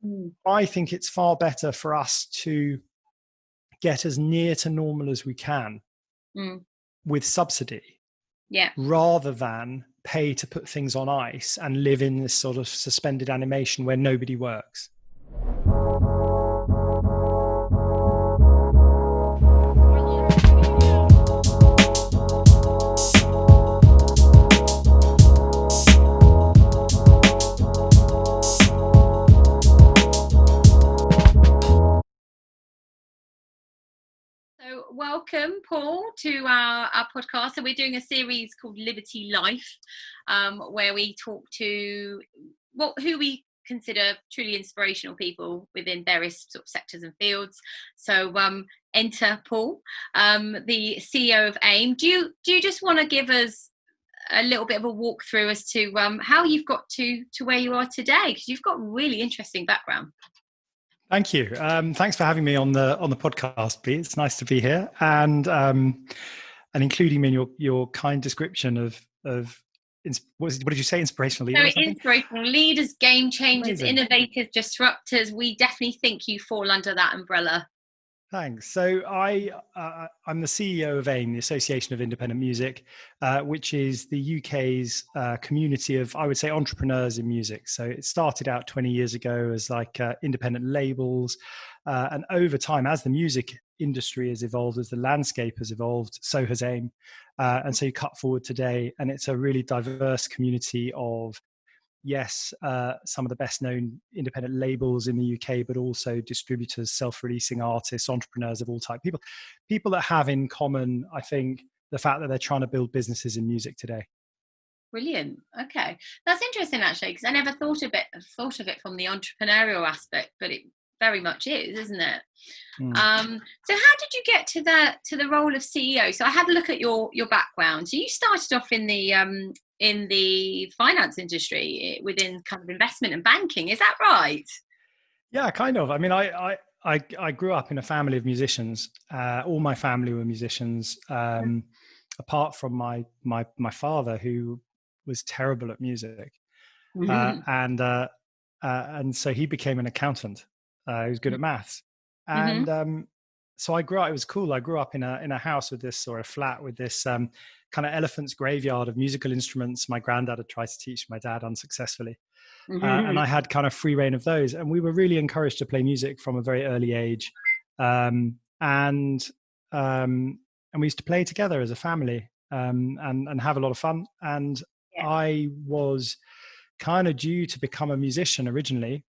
Mm. I think it's far better for us to get as near to normal as we can with subsidy, Yeah. rather than pay to put things on ice and live in this sort of suspended animation where nobody works. So welcome, Paul, to our podcast. So we're doing a series called Liberty Life, where we talk to who we consider truly inspirational people within various sort of sectors and fields. So enter Paul, the CEO of AIM. Do you just want to give us a little bit of a walkthrough as to how you've got to where you are today? Because you've got a really interesting background. Thank you. Thanks for having me on the podcast, Pete. It's nice to be here, and including me in your kind description of what did you say? Inspirational leader or something? Inspirational leaders, game changers, Amazing. innovators, disruptors. We definitely think you fall under that umbrella. Thanks. So I'm the CEO of AIM, the Association of Independent Music, which is the UK's community of, I would say, entrepreneurs in music. So it started out 20 years ago as like independent labels. And over time, as the music industry has evolved, as the landscape has evolved, so has AIM. And so you cut forward today, and it's a really diverse community of, yes, some of the best known independent labels in the UK, but also distributors, self-releasing artists, entrepreneurs of all types, people that have in common, I think, the fact that they're trying to build businesses in music today. Brilliant. Okay, that's interesting actually, because I never thought of it from the entrepreneurial aspect, but it very much is, isn't it? So how did you get to the role of CEO? So I had a look at your background. So you started off in the finance industry within kind of investment and banking. Is that right? Yeah, kind of. I mean, I grew up in a family of musicians. All my family were musicians, apart from my father, who was terrible at music, and so he became an accountant. He was good at maths, and so I grew up. It was cool. I grew up in a house with this, or a flat with this kind of elephant's graveyard of musical instruments. My granddad had tried to teach my dad unsuccessly. And I had kind of free reign of those, and we were really encouraged to play music from a very early age, and we used to play together as a family, and have a lot of fun. And I was kind of due to become a musician originally,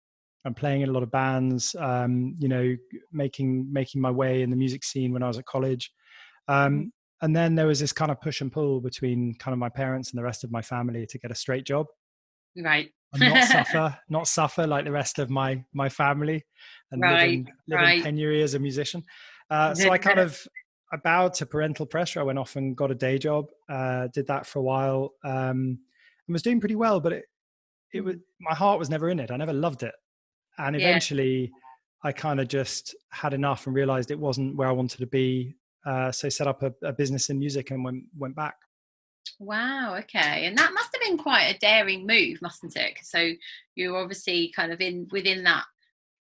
and playing in a lot of bands, making my way in the music scene when I was at college. And then there was this kind of push and pull between kind of my parents and the rest of my family to get a straight job. Right. And not suffer like the rest of my family, and live in penury as a musician. So I bowed to parental pressure. I went off and got a day job, did that for a while, and was doing pretty well, but it was, my heart was never in it. I never loved it. And eventually I kind of just had enough and realized it wasn't where I wanted to be. So set up a business in music and went back. Wow. Okay. And that must have been quite a daring move, mustn't it? So you're obviously kind of within that,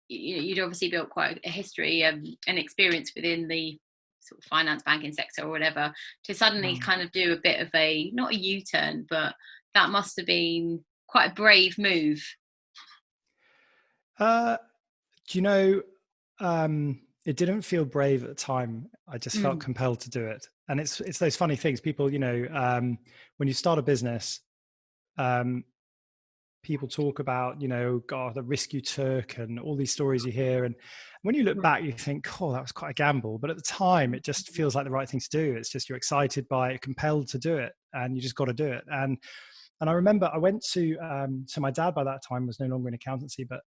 you'd obviously built quite a history and experience within the sort of finance banking sector or whatever, to suddenly kind of do a bit of not a U-turn, but that must have been quite a brave move. Do you know, it didn't feel brave at the time. I just felt compelled to do it. And it's those funny things. People, when you start a business, people talk about, God, the risk you took and all these stories you hear. And when you look back, you think, oh, that was quite a gamble. But at the time, it just feels like the right thing to do. It's just you're excited by it, compelled to do it, and you just got to do it. And I remember I went to my dad by that time was no longer in accountancy, but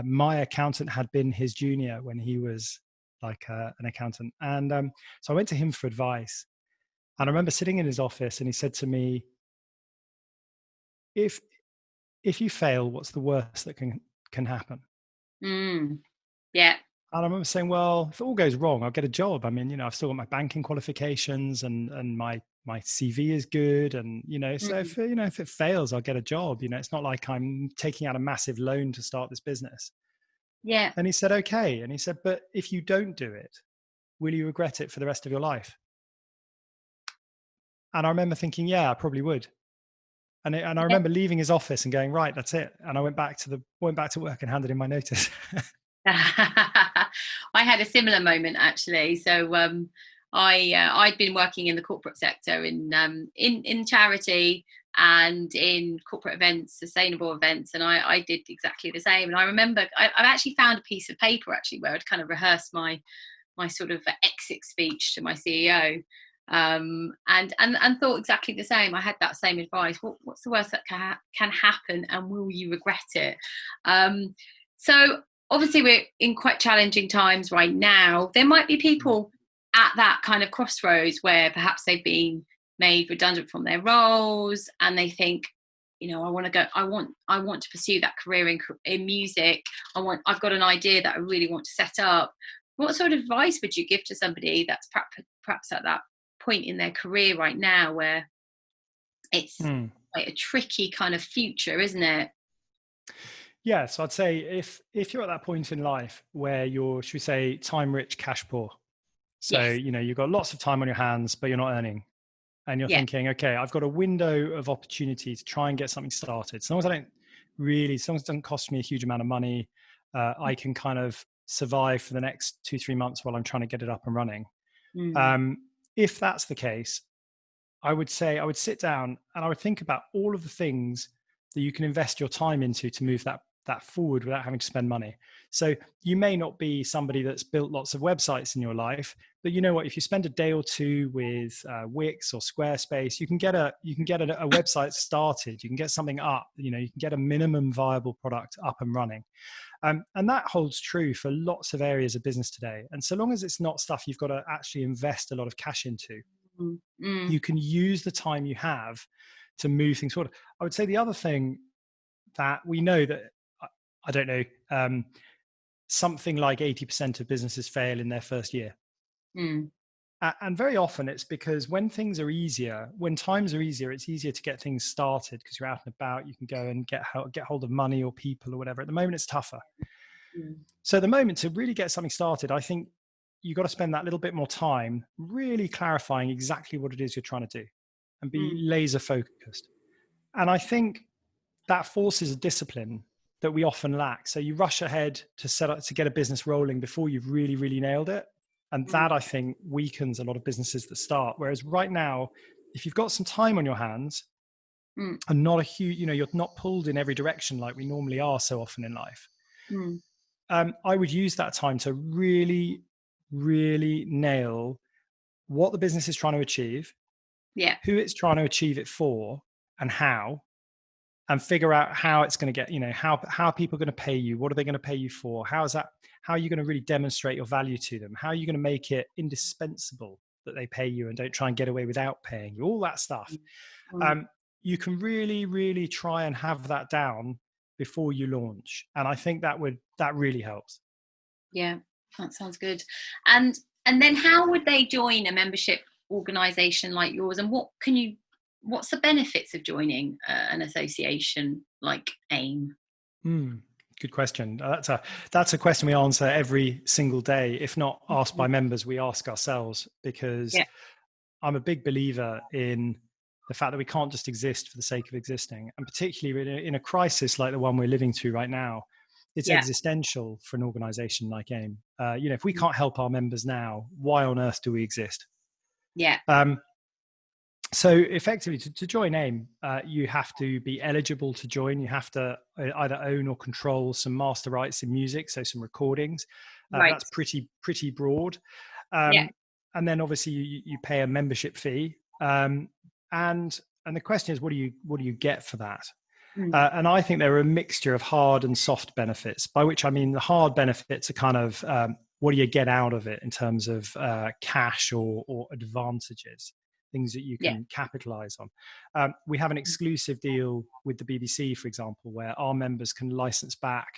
my accountant had been his junior when he was like an accountant. And so I went to him for advice. And I remember sitting in his office, and he said to me, if you fail, what's the worst that can happen? Yeah. And I remember saying, well, if it all goes wrong, I'll get a job. I mean, I've still got my banking qualifications and my my CV is good, and so Mm. if it fails, I'll get a job. It's not like I'm taking out a massive loan to start this business. Yeah. And he said, okay. And he said, but if you don't do it, will you regret it for the rest of your life? And I remember thinking, yeah, I probably would. And I Yeah. remember leaving his office and going, right, that's it. And I went back to work and handed in my notice. I had a similar moment actually. So I'd been working in the corporate sector in charity and in corporate events, sustainable events, and I did exactly the same. And I remember I've actually found a piece of paper actually where I'd kind of rehearsed my sort of exit speech to my CEO, and thought exactly the same. I had that same advice. What's the worst that can happen, and will you regret it? So obviously we're in quite challenging times right now. There might be people at that kind of crossroads where perhaps they've been made redundant from their roles, and they think, I want to go. I want to pursue that career in music. I've got an idea that I really want to set up. What sort of advice would you give to somebody that's perhaps at that point in their career right now where it's Hmm. quite a tricky kind of future, isn't it? Yeah, so I'd say if you're at that point in life where you're, should we say, time rich, cash poor. So, Yes. you've got lots of time on your hands, but you're not earning. And you're Yeah. thinking, okay, I've got a window of opportunity to try and get something started. As long as it doesn't cost me a huge amount of money, I can kind of survive for the next 2-3 months while I'm trying to get it up and running. Mm, Um, if that's the case, I would say I would sit down and I would think about all of the things that you can invest your time into to move that forward without having to spend money. So you may not be somebody that's built lots of websites in your life, but you know what? If you spend a day or two with Wix or Squarespace, you can get a website started. You can get something up. You can get a minimum viable product up and running. And that holds true for lots of areas of business today. And so long as it's not stuff you've got to actually invest a lot of cash into, mm, mm, you can use the time you have to move things forward. I would say the other thing that we know that, I don't know, something like 80% of businesses fail in their first year. mm, And very often it's because when times are easier, it's easier to get things started because you're out and about. You can go and get hold of money or people or whatever. At the moment, it's tougher. mm, So at the moment, to really get something started, I think you've got to spend that little bit more time really clarifying exactly what it is you're trying to do and be mm, laser focused. And I think that forces a discipline that we often lack. So you rush ahead to get a business rolling before you've really, really nailed it. And mm, that, I think, weakens a lot of businesses that start. Whereas right now, if you've got some time on your hands mm, and not a huge, you're not pulled in every direction like we normally are so often in life, mm. I would use that time to really, really nail what the business is trying to achieve, Yeah. who it's trying to achieve it for, and how, and figure out how it's going to get, how people are going to pay you, what are they going to pay you for, how are you going to really demonstrate your value to them, how are you going to make it indispensable that they pay you and don't try and get away without paying you, all that stuff. Mm, You can really, really try and have that down before you launch, and I think that really helps. yeah. That sounds good. And and then how would they join a membership organization like yours? And what's the benefits of joining an association like AIM? Hmm. Good question. That's a question we answer every single day. If not asked by Mhm. members, we ask ourselves, because Yeah. I'm a big believer in the fact that we can't just exist for the sake of existing, and particularly in a crisis like the one we're living through right now, it's Yeah. existential for an organization like AIM. If we Mm, can't help our members now, why on earth do we exist? yeah. Um, so effectively, to join AIM, you have to be eligible to join. You have to either own or control some master rights in music, so some recordings. Right. That's pretty broad. Yeah. Um, and then obviously you pay a membership fee. And the question is, what do you get for that? Mm, And I think there are a mixture of hard and soft benefits, by which I mean the hard benefits are kind of what do you get out of it in terms of cash or advantages, things that you yeah. can capitalize on. We have an exclusive deal with the BBC, for example, where our members can license back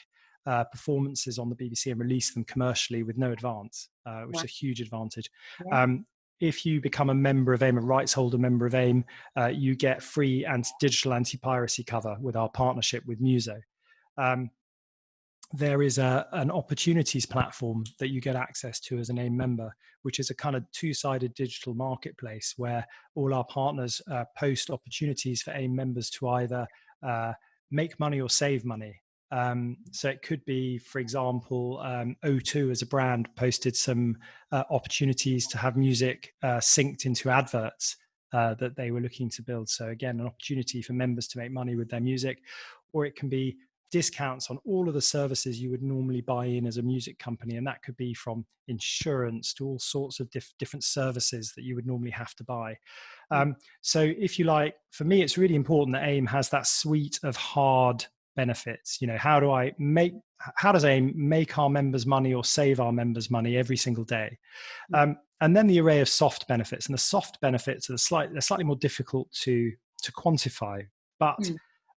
performances on the BBC and release them commercially with no advance, which is Right. a huge advantage. Yeah. Um, if you become a member of AIM, a rights holder member of AIM, you get free digital anti-piracy cover with our partnership with Muso. There is an opportunities platform that you get access to as an AIM member, which is a kind of two-sided digital marketplace where all our partners post opportunities for AIM members to either make money or save money. So it could be, for example, O2 as a brand posted some opportunities to have music synced into adverts that they were looking to build. So again, an opportunity for members to make money with their music, or it can be discounts on all of the services you would normally buy in as a music company. And that could be from insurance to all sorts of different services that you would normally have to buy. So if you like, for me, it's really important that AIM has that suite of hard benefits. How does AIM make our members money or save our members money every single day? And then the array of soft benefits. And the soft benefits are they're slightly more difficult to quantify, but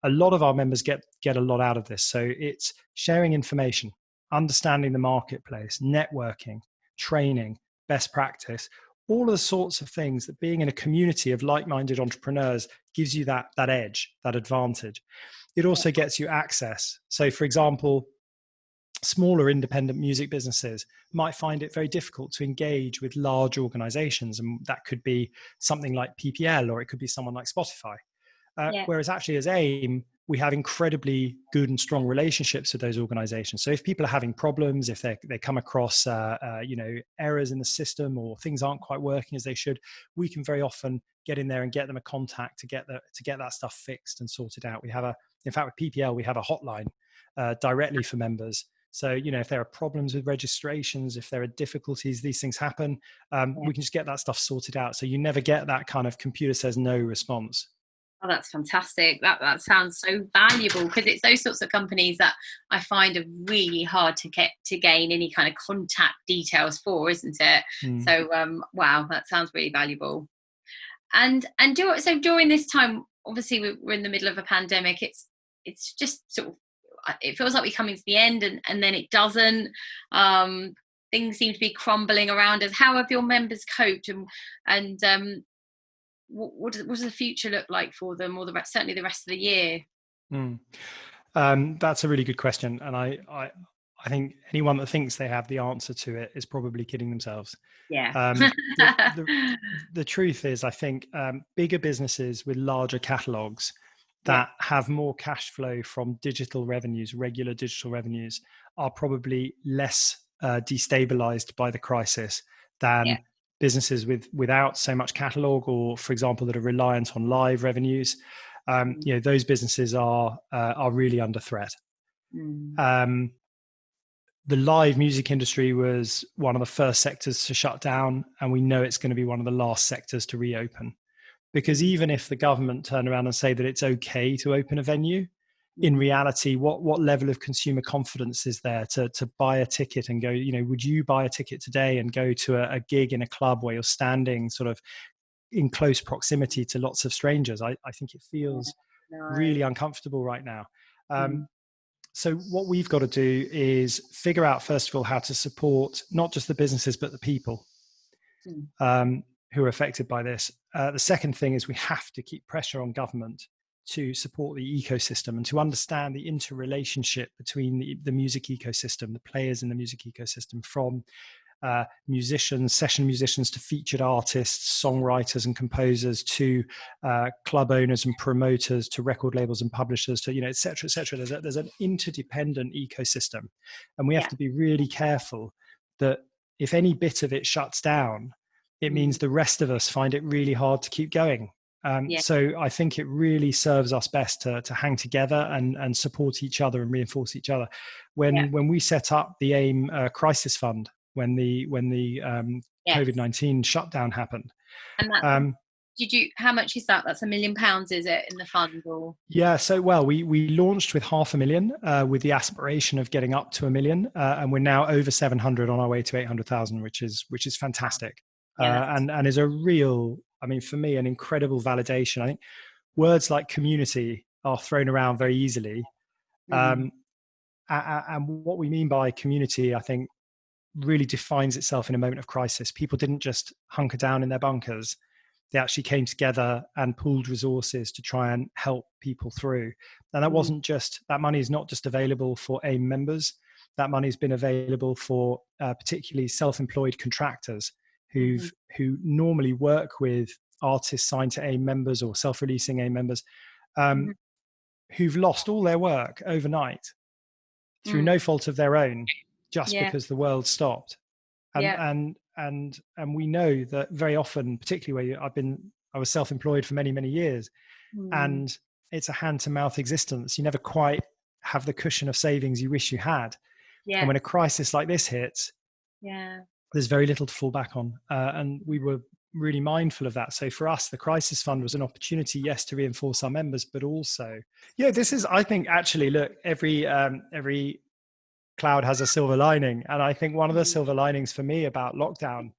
a lot of our members get a lot out of this. So it's sharing information, understanding the marketplace, networking, training, best practice, all of the sorts of things that being in a community of like-minded entrepreneurs gives you that edge, that advantage. It also gets you access. So for example, smaller independent music businesses might find it very difficult to engage with large organizations. And that could be something like PPL, or it could be someone like Spotify. Whereas actually as AIM, we have incredibly good and strong relationships with those organizations. So if people are having problems, if they come across errors in the system or things aren't quite working as they should, we can very often get in there and get them a contact to get that stuff fixed and sorted out. In fact, with PPL, we have a hotline directly for members. So, if there are problems with registrations, if there are difficulties, these things happen, we can just get that stuff sorted out. So you never get that kind of computer says no response. Oh, that's fantastic. That sounds so valuable, because it's those sorts of companies that I find are really hard to gain any kind of contact details for, isn't it? So wow, that sounds really valuable. And so during this time, obviously we're in the middle of a pandemic. It's just sort of, it feels like we're coming to the end, and then it doesn't. Things seem to be crumbling around us. How have your members coped, and what does the future look like for them, or certainly the rest of the year? That's a really good question, and I think anyone that thinks they have the answer to it is probably kidding themselves. The truth is, I think bigger businesses with larger catalogs that have more cash flow from digital revenues, regular digital revenues, are probably less destabilized by the crisis than businesses without so much catalog, or for example that are reliant on live revenues. Those businesses are really under threat. The live music industry was one of the first sectors to shut down, and we know it's going to be one of the last sectors to reopen, because even if the government turn around and say that it's okay to open a venue, in reality, what level of consumer confidence is there to buy a ticket and go, would you buy a ticket today and go to a gig in a club where you're standing sort of in close proximity to lots of strangers? I think it feels really uncomfortable right now. So what we've got to do is figure out, first of all, how to support not just the businesses, but the people who are affected by this. The second thing is we have to keep pressure on government to support the ecosystem and to understand the interrelationship between the music ecosystem, the players in the music ecosystem, from musicians, session musicians, to featured artists, songwriters and composers, to club owners and promoters, to record labels and publishers, to et cetera, et cetera. There's an interdependent ecosystem, and we have to be really careful that if any bit of it shuts down, it means the rest of us find it really hard to keep going. So I think it really serves us best to hang together and support each other and reinforce each other. When we set up the AIM crisis fund, when the COVID-19 shutdown happened, and that, how much is that? That's £1 million, is it, in the fund? Or so we launched with 500,000 with the aspiration of getting up to 1 million, and we're now over 700 on our way to 800,000, which is fantastic. And is a real, for me, an incredible validation. I think words like community are thrown around very easily. And what we mean by community, I think really defines itself in a moment of crisis. People didn't just hunker down in their bunkers. They actually came together and pooled resources to try and help people through. And that wasn't just, that money is not just available for AIM members. That money has been available for particularly self-employed contractors who normally work with artists signed to AIM members or self-releasing AIM members, who've lost all their work overnight through no fault of their own, just because the world stopped. And we know that very often, particularly where I was self-employed for many, many years, and it's a hand-to-mouth existence. You never quite have the cushion of savings you wish you had. And when a crisis like this hits, there's very little to fall back on. And we were really mindful of that. So for us, the crisis fund was an opportunity, yes, to reinforce our members, but also, this is, I think, actually, look, every cloud has a silver lining. And I think one of the silver linings for me about lockdown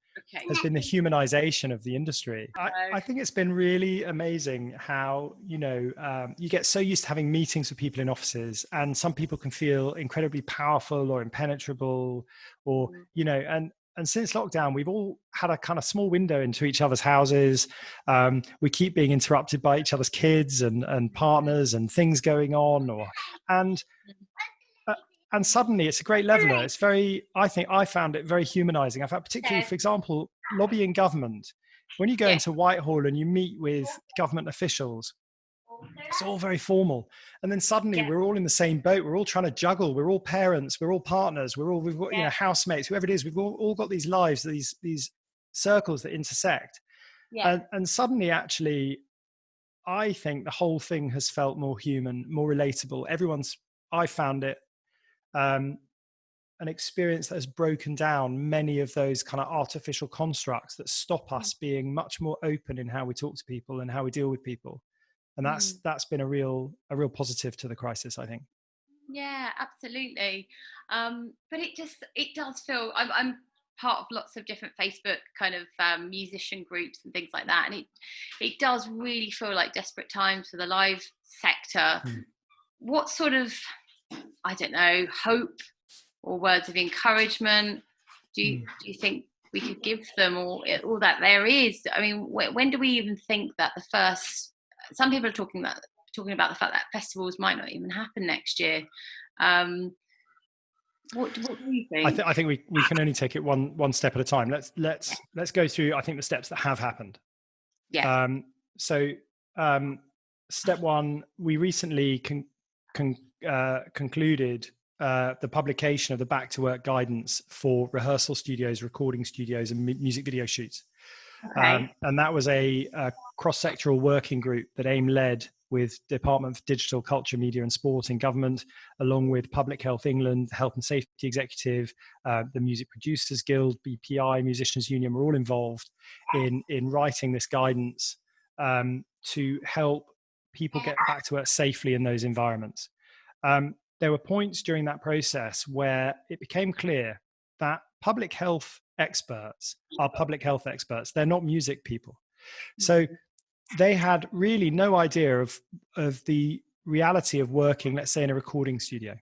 has been the humanization of the industry. I think it's been really amazing how, you get so used to having meetings with people in offices, and some people can feel incredibly powerful or impenetrable, or, and since lockdown, we've all had a kind of small window into each other's houses. We keep being interrupted by each other's kids and partners and things going on, and suddenly it's a great leveler. It's I found it very humanizing. I found, particularly, for example, lobbying government. When you go into Whitehall and you meet with government officials, it's all very formal. And then suddenly we're all in the same boat. We're all trying to juggle. We're all parents. We're all partners. We've got, housemates, whoever it is. We've all got these lives, these circles that intersect. And suddenly, actually, I think the whole thing has felt more human, more relatable. I found it an experience that has broken down many of those kind of artificial constructs that stop us being much more open in how we talk to people and how we deal with people. And that's been a real positive to the crisis, I think. Yeah, absolutely. But it does feel, I'm part of lots of different Facebook kind of musician groups and things like that, and it does really feel like desperate times for the live sector. What sort of, I don't know, hope or words of encouragement do you think we could give them, or that there is? I mean, when do we even think that the first? Some people are talking about the fact that festivals might not even happen next year. What do you think? I think we can only take it one step at a time. Let's go through, I think, the steps that have happened. Step one, we recently concluded the publication of the back to work guidance for rehearsal studios, recording studios, and music video shoots. And that was a cross-sectoral working group that AIM led with Department for Digital, Culture, Media and Sport in government, along with Public Health England, Health and Safety Executive, the Music Producers Guild, BPI, Musicians Union. Were all involved in writing this guidance to help people get back to work safely in those environments. There were points during that process where it became clear that public health experts are public health experts. They're not music people. So they had really no idea of the reality of working, let's say, in a recording studio.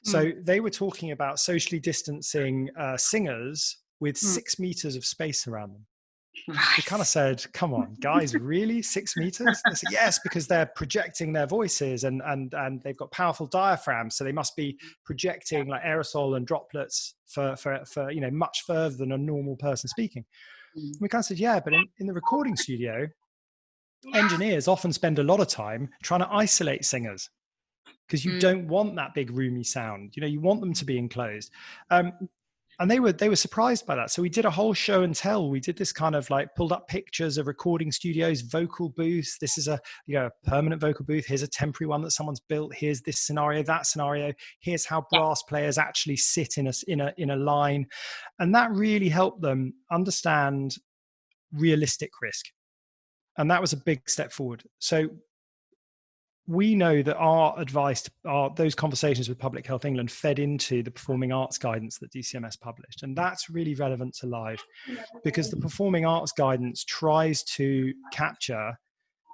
So they were talking about socially distancing singers with 6 meters of space around them. We kind of said, come on, guys, really? 6 meters? They said, yes, because they're projecting their voices and they've got powerful diaphragms. So they must be projecting like aerosol and droplets for much further than a normal person speaking. We kind of said, yeah, but in the recording studio, engineers often spend a lot of time trying to isolate singers because you don't want that big roomy sound. You want them to be enclosed. And they were surprised by that. So we did a whole show and tell. We did this kind of like pulled up pictures of recording studios, vocal booths. This is a permanent vocal booth. Here's a temporary one that someone's built. Here's this scenario, that scenario. Here's how brass players actually sit in a line. And that really helped them understand realistic risk. And that was a big step forward. So we know that our advice, those conversations with Public Health England fed into the performing arts guidance that DCMS published. And that's really relevant to live because the performing arts guidance tries to capture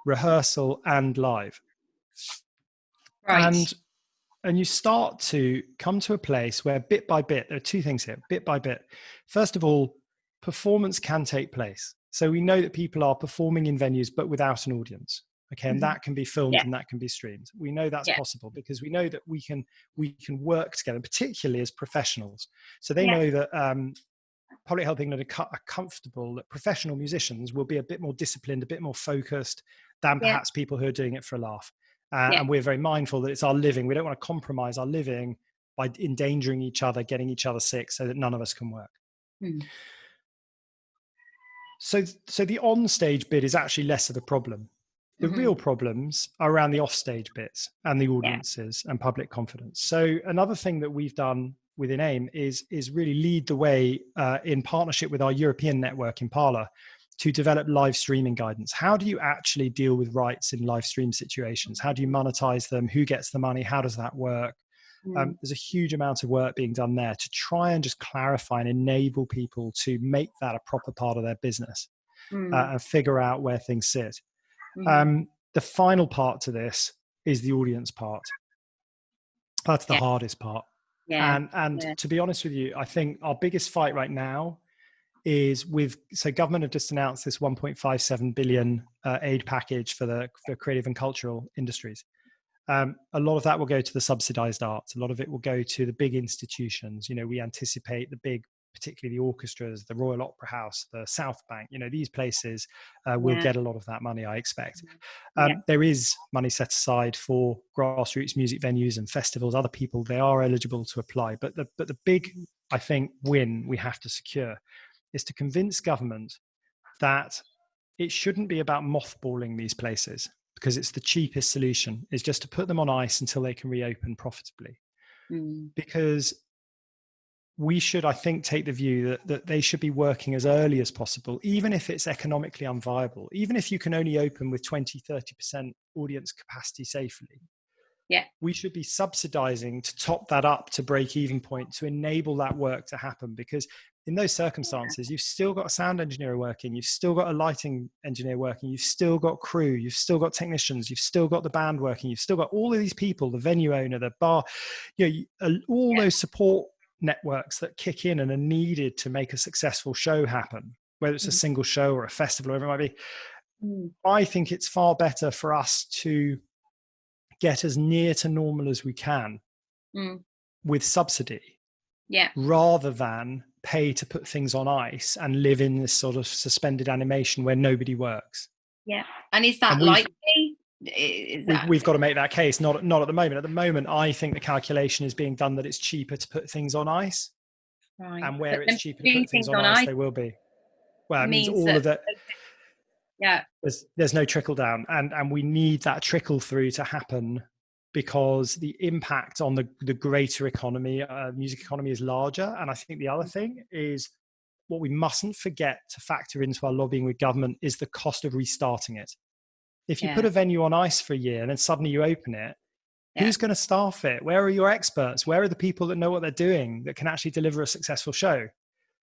rehearsal and live. Right. And and you start to come to a place where bit by bit, there are two things here, bit by bit. First of all, performance can take place. So we know that people are performing in venues, but without an audience. Okay, and that can be filmed and that can be streamed. We know that's possible because we know that we can work together, particularly as professionals. So they know that Public Health England are comfortable that professional musicians will be a bit more disciplined, a bit more focused than perhaps people who are doing it for a laugh. And we're very mindful that it's our living. We don't want to compromise our living by endangering each other, getting each other sick so that none of us can work. So the on-stage bit is actually less of a problem. The real problems are around the off-stage bits and the audiences and public confidence. So another thing that we've done within AIM is really lead the way in partnership with our European network Impala to develop live streaming guidance. How do you actually deal with rights in live stream situations? How do you monetize them? Who gets the money? How does that work? There's a huge amount of work being done there to try and just clarify and enable people to make that a proper part of their business and figure out where things sit. The final part to this is the audience part. That's the hardest part. And to be honest with you, I think our biggest fight right now is so government have just announced this 1.57 billion aid package for creative and cultural industries. A lot of that will go to the subsidized arts. A lot of it will go to the big institutions. We anticipate the big, particularly the orchestras, the Royal Opera House, the South Bank, these places will get a lot of that money, I expect. There is money set aside for grassroots music venues and festivals, other people, they are eligible to apply. But the big, I think, win we have to secure is to convince government that it shouldn't be about mothballing these places, because it's the cheapest solution, is just to put them on ice until they can reopen profitably. Because we should, I think, take the view that they should be working as early as possible, even if it's economically unviable, even if you can only open with 20, 30% audience capacity safely. We should be subsidizing to top that up to break even point to enable that work to happen, because in those circumstances, you've still got a sound engineer working, you've still got a lighting engineer working, you've still got crew, you've still got technicians, you've still got the band working, you've still got all of these people, the venue owner, the bar, all those support networks that kick in and are needed to make a successful show happen, whether it's a single show or a festival or whatever it might be. I think it's far better for us to get as near to normal as we can with subsidy, rather than pay to put things on ice and live in this sort of suspended animation where nobody works. And is that likely? We've got to make that case. Not at the moment. At the moment, I think the calculation is being done that it's cheaper to put things on ice, and where it's cheaper to put things on ice, they will be. Well, it means all of that. There's no trickle down, and we need that trickle through to happen, because the impact on the greater economy, music economy, is larger. And I think the other thing is, what we mustn't forget to factor into our lobbying with government is the cost of restarting it. If you put a venue on ice for a year and then suddenly you open it, who's going to staff it? Where are your experts? Where are the people that know what they're doing that can actually deliver a successful show?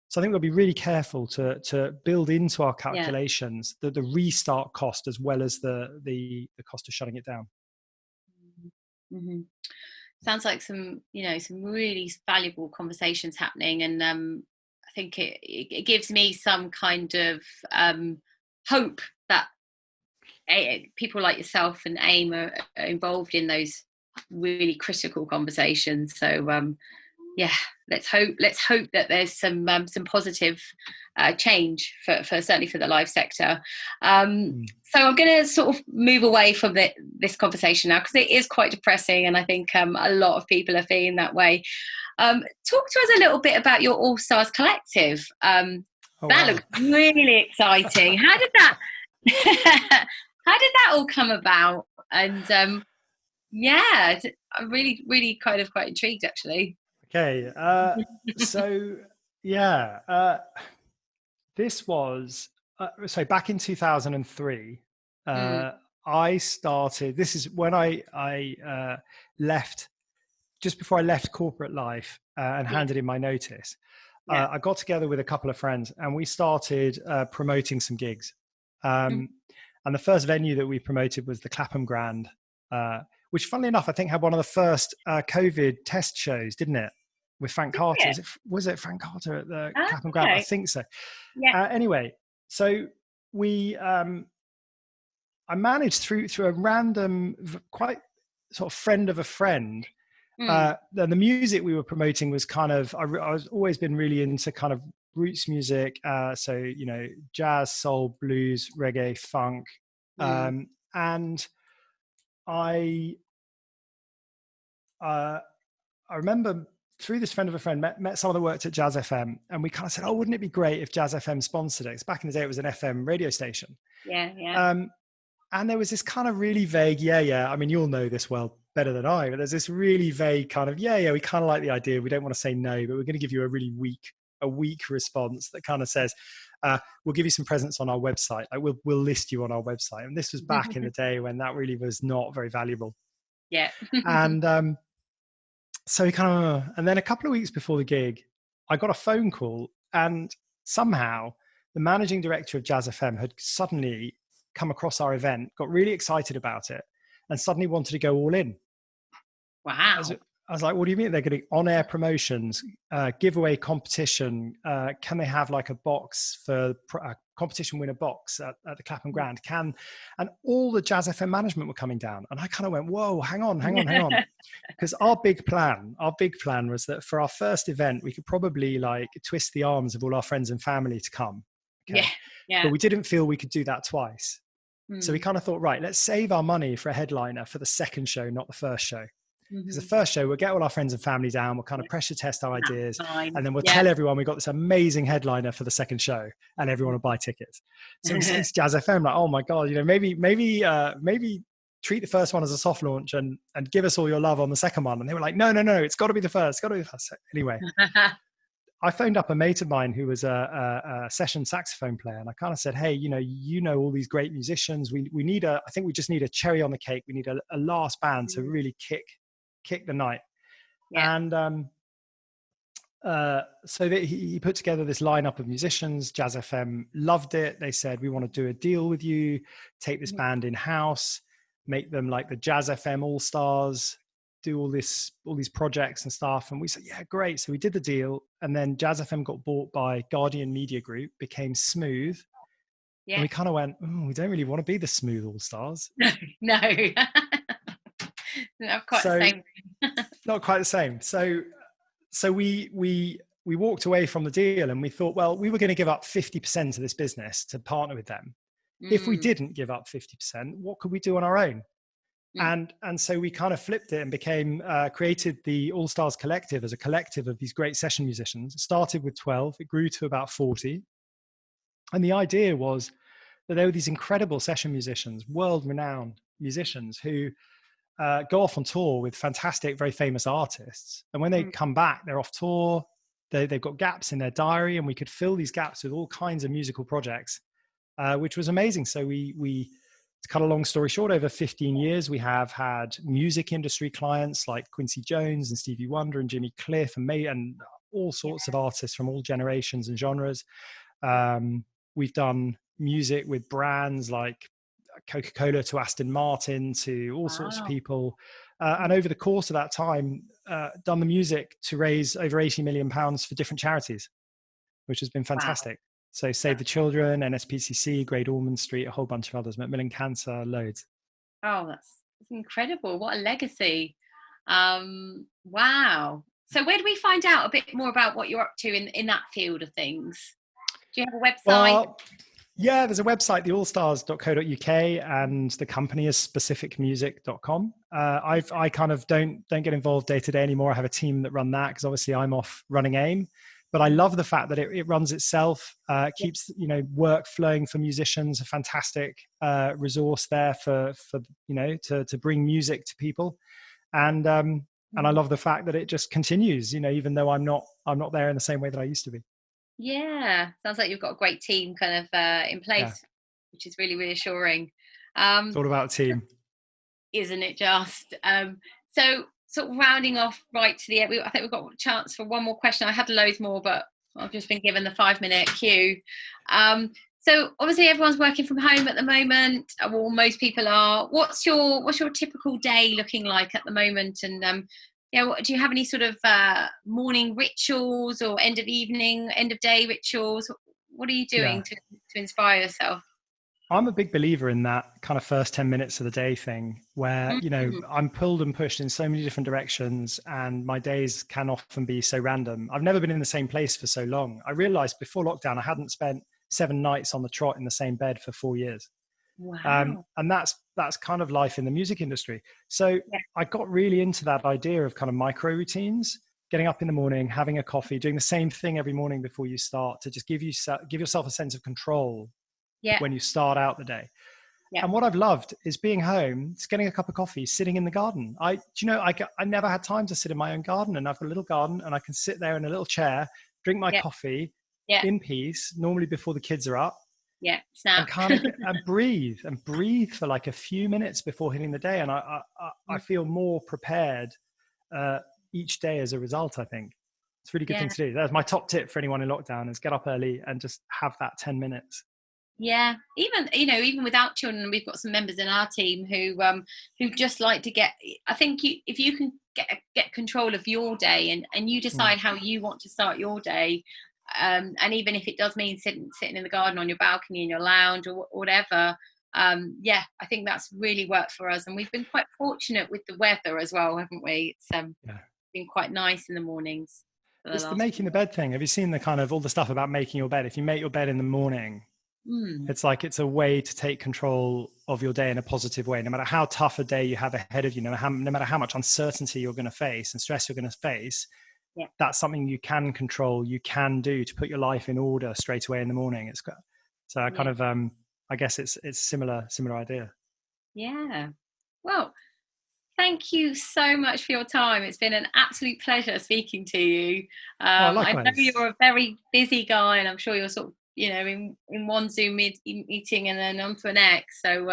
So I think we'll be really careful to build into our calculations the restart cost as well as the cost of shutting it down. Sounds like some really valuable conversations happening, and I think it gives me some kind of hope that people like yourself and AIM are involved in those really critical conversations. So let's hope that there's some positive change for certainly for the live sector. So I'm going to sort of move away from this conversation now, because it is quite depressing, and I think a lot of people are feeling that way. Talk to us a little bit about your All Stars Collective. Looks really exciting. How did that all come about? And I'm really kind of quite intrigued, actually. Okay, this was so back in 2003. I started. This is when I left, just before I left corporate life and handed in my notice. I got together with a couple of friends and we started promoting some gigs. And the first venue that we promoted was the Clapham Grand, which funnily enough, I think had one of the first COVID test shows, didn't it? With Frank Carter. Was it Frank Carter at the Clapham Grand? I think so. Yeah. Anyway, so we, I managed through a random, quite sort of friend of a friend. The music we were promoting was kind of, I was always been really into kind of roots music. So, you know, jazz, soul, blues, reggae, funk. And I remember through this friend of a friend, met some of the worked at Jazz FM, and we kind of said, oh, wouldn't it be great if Jazz FM sponsored it? 'Cause back in the day, it was an FM radio station. And there was this kind of really vague, I mean, you'll know this well better than I, but there's this really vague kind of, we kind of like the idea. We don't want to say no, but we're going to give you a really weak response that kind of says, we'll give you some presents on our website. Like we'll list you on our website. And this was back in the day when that really was not very valuable. Yeah. And so we kind of, and then a couple of weeks before the gig, I got a phone call, and somehow the managing director of Jazz FM had suddenly come across our event, got really excited about it, and suddenly wanted to go all in. Wow. I was like, what do you mean? They're getting on-air promotions, giveaway competition. Can they have like a box for a competition winner box at the Clapham Grand? And all the Jazz FM management were coming down. And I kind of went, whoa, hang on. Because our big plan was that for our first event, we could probably like twist the arms of all our friends and family to come. Okay? Yeah. But we didn't feel we could do that twice. So we kind of thought, right, let's save our money for a headliner for the second show, not the first show. Because the first show, we'll get all our friends and family down, we'll kind of pressure test our ideas, and then we'll tell everyone we've got this amazing headliner for the second show, and everyone will buy tickets. So we said to Jazz FM, like, oh my God, you know, maybe treat the first one as a soft launch and give us all your love on the second one. And they were like, no, it's got to be the first, So anyway, I phoned up a mate of mine who was a session saxophone player, and I kind of said, hey, you know all these great musicians. We need I think we just need a cherry on the cake. We need a last band to really kick the night. And so he put together this lineup of musicians. Jazz FM loved it. They said, we want to do a deal with you, take this band in-house, make them like the Jazz FM All-Stars, do all these projects and stuff. And we said, yeah, great. So we did the deal, and then Jazz FM got bought by Guardian Media Group, became Smooth. And we kind of went, we don't really want to be the Smooth All-Stars. No. Not quite the same. Not quite the same. So we walked away from the deal, and we thought, well, we were going to give up 50% of this business to partner with them. If we didn't give up 50%, what could we do on our own? And so we kind of flipped it and became created the All Stars Collective as a collective of these great session musicians. It started with 12, it grew to about 40. And the idea was that there were these incredible session musicians, world-renowned musicians who go off on tour with fantastic, very famous artists. And when they come back, they're off tour, they've got gaps in their diary, and we could fill these gaps with all kinds of musical projects, which was amazing. So we to cut a long story short, over 15 years, we have had music industry clients like Quincy Jones and Stevie Wonder and Jimmy Cliff and all sorts of artists from all generations and genres. We've done music with brands like Coca-Cola to Aston Martin to all sorts of people. And over the course of that time, done the music to raise over £80 million for different charities, which has been fantastic. So Save the Children, NSPCC, Great Ormond Street, a whole bunch of others, Macmillan Cancer, loads. Oh, that's incredible. What a legacy. Wow. So where do we find out a bit more about what you're up to in that field of things? Do you have a website? Well, yeah, there's a website, theallstars.co.uk, and the company is specificmusic.com. I kind of don't get involved day to day anymore. I have a team that run that because obviously I'm off running AIM. But I love the fact that it runs itself, keeps work flowing for musicians, a fantastic resource there for to bring music to people, and I love the fact that it just continues, even though I'm not there in the same way that I used to be. Yeah, sounds like you've got a great team kind of in place, which is really reassuring. It's all about team, isn't it? Just so. Sort of rounding off right to the end, I think we've got a chance for one more question. I had loads more, but I've just been given the 5-minute cue. So So obviously everyone's working from home at the moment. Well, most people are. What's your typical day looking like at the moment? And do you have any sort of morning rituals or end of day rituals? What are you Yeah. doing to inspire yourself? I'm a big believer in that kind of first 10 minutes of the day thing where, Mm. I'm pulled and pushed in so many different directions and my days can often be so random. I've never been in the same place for so long. I realized before lockdown, I hadn't spent 7 nights on the trot in the same bed for 4 years. Wow. And that's kind of life in the music industry. So Yeah. I got really into that idea of kind of micro routines, getting up in the morning, having a coffee, doing the same thing every morning before you start to just give yourself a sense of control Yeah. when you start out the day. Yeah. And what I've loved is being home, it's getting a cup of coffee, sitting in the garden. I never had time to sit in my own garden, and I've got a little garden and I can sit there in a little chair, drink my Yeah. coffee Yeah. in peace, normally before the kids are up, Yeah. and Snap. kind of breathe for like a few minutes before hitting the day. And I feel more prepared each day as a result, I think. It's a really good thing Yeah. to do. That's my top tip for anyone in lockdown is get up early and just have that 10 minutes. Yeah, even without children, we've got some members in our team who just like to get. I think if you can get control of your day and you Mm. decide how you want to start your day, and even if it does mean sitting in the garden on your balcony in your lounge or whatever, yeah, I think that's really worked for us, and we've been quite fortunate with the weather as well, haven't we? It's Yeah. been quite nice in the mornings for the It's the last making few the bed thing. Have you seen the kind of all the stuff about making your bed? If you make your bed in the morning, months. it's like it's a way to take control of your day in a positive way. No matter how tough a day you have ahead of you, no matter how much uncertainty you're going to face and stress you're going to face, Yeah, that's something you can control, you can do to put your life in order straight away in the morning. So I kind yeah, of I guess it's similar idea. yeah. Well, thank you so much for your time. It's been an absolute pleasure speaking to you. Oh, I know likewise. you're a very busy guy, and I'm sure you're sort of, in one Zoom meeting and then on to the next. So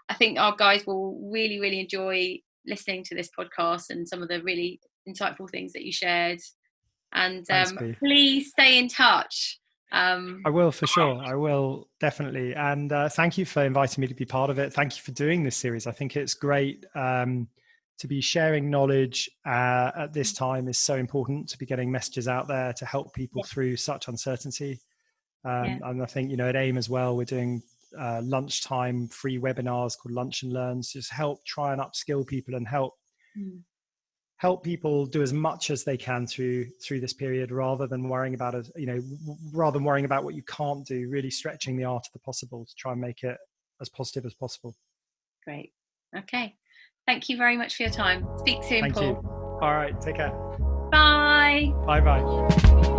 I think our guys will really, really enjoy listening to this podcast and some of the really insightful things that you shared. And Thanks, B. please stay in touch. I will, for sure. I will definitely. And thank you for inviting me to be part of it. Thank you for doing this series. I think it's great to be sharing knowledge at this time is so important, to be getting messages out there to help people Yeah, through such uncertainty. yeah, And I think, at AIM as well, we're doing lunchtime free webinars called Lunch and Learns, just help try and upskill people and mm, help people do as much as they can through this period, rather than worrying about it, rather than worrying about what you can't do, really stretching the art of the possible to try and make it as positive as possible. great. Okay. Thank you very much for your time. Speak soon, Thank you. Paul. All right, take care. Bye. Bye bye.